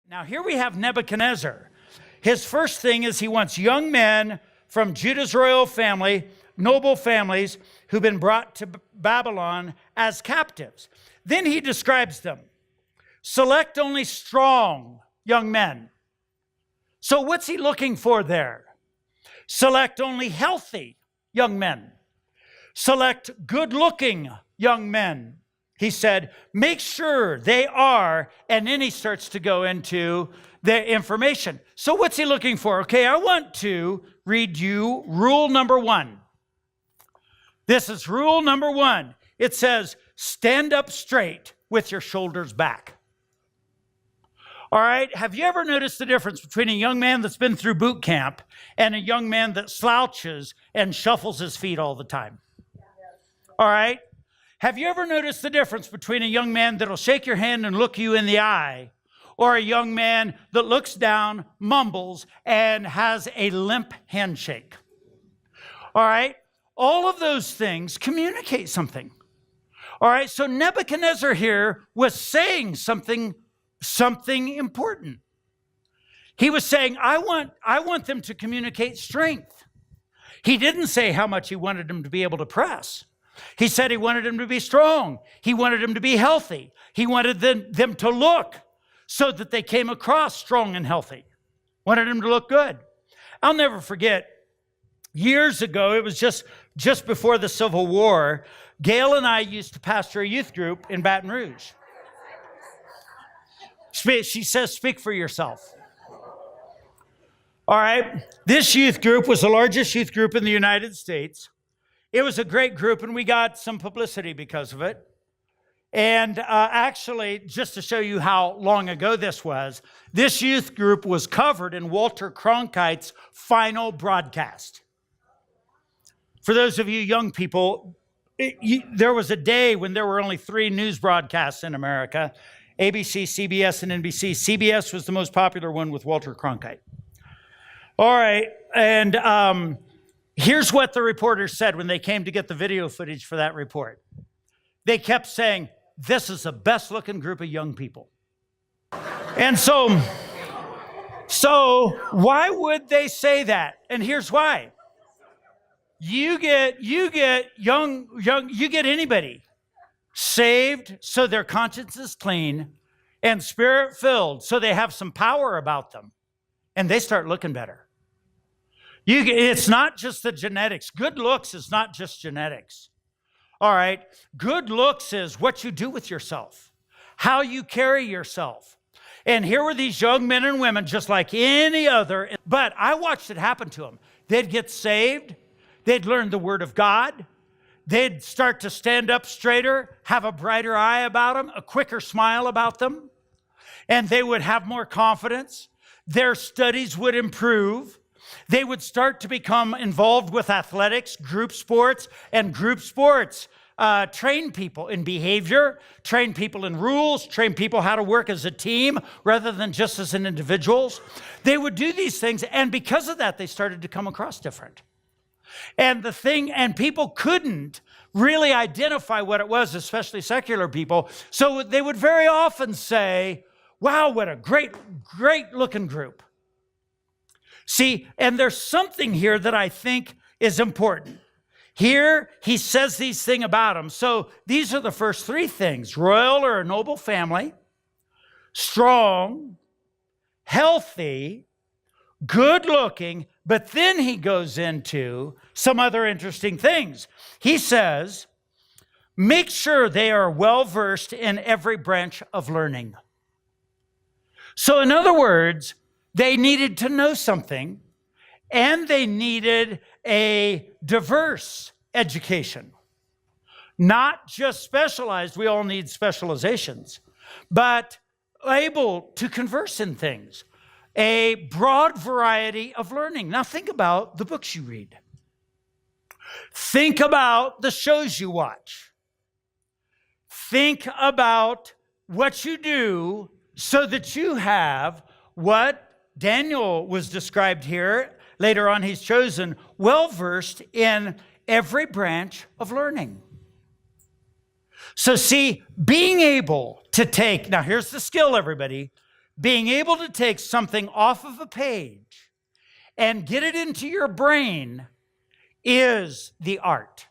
Now here we have Nebuchadnezzar. His first thing is he wants young men from Judah's royal family, noble families, who've been brought to Babylon as captives. Then he describes them. Select only strong young men. So what's he looking for there? Select only healthy young men. Select good-looking young men. He said, make sure they are, and then he starts to go into the information. So what's he looking for? Okay, I want to read you rule number 1. This is rule number 1. It says, stand up straight with your shoulders back. All right, have you ever noticed the difference between a young man that's been through boot camp and a young man that slouches and shuffles his feet all the time? All right? Have you ever noticed the difference between a young man that'll shake your hand and look you in the eye or a young man that looks down, mumbles, and has a limp handshake? All right? All of those things communicate something. All right? So Nebuchadnezzar here was saying something important. He was saying, I want them to communicate strength. He didn't say how much he wanted them to be able to press. He said he wanted them to be strong. He wanted them to be healthy. He wanted them to look so that they came across strong and healthy. Wanted them to look good. I'll never forget, years ago, it was just before the Civil War, Gail and I used to pastor a youth group in Baton Rouge. She says, speak for yourself. All right. This youth group was the largest youth group in the United States. It was a great group, and we got some publicity because of it. And actually, just to show you how long ago this was, this youth group was covered in Walter Cronkite's final broadcast. For those of you young people, there was a day when there were only 3 news broadcasts in America: ABC, CBS, and NBC. CBS was the most popular one with Walter Cronkite. All right, and here's what the reporters said when they came to get the video footage for that report. They kept saying, this is the best looking group of young people. And so why would they say that? And here's why. You get anybody saved so their conscience is clean and spirit filled so they have some power about them, and they start looking better. It's not just the genetics. Good looks is not just genetics. All right. Good looks is what you do with yourself, how you carry yourself. And here were these young men and women just like any other, but I watched it happen to them. They'd get saved. They'd learn the word of God. They'd start to stand up straighter, have a brighter eye about them, a quicker smile about them, and they would have more confidence. Their studies would improve. They would start to become involved with athletics, group sports, and group sports train people in behavior, train people in rules, train people how to work as a team rather than just as an individuals. They would do these things, and because of that, they started to come across different. And people couldn't really identify what it was, especially secular people. So they would very often say, wow, what a great looking group. See, and there's something here that I think is important. Here, he says these things about them. So these are the first 3 things: royal or a noble family, strong, healthy, good looking. But then he goes into some other interesting things. He says, make sure they are well versed in every branch of learning. So in other words, they needed to know something, and they needed a diverse education. Not just specialized, we all need specializations, but able to converse in things. A broad variety of learning. Now think about the books you read. Think about the shows you watch. Think about what you do so that you have what Daniel was described here. Later on, he's chosen, well-versed in every branch of learning. So see, being able to take, now here's the skill, everybody, being able to take something off of a page and get it into your brain is the art.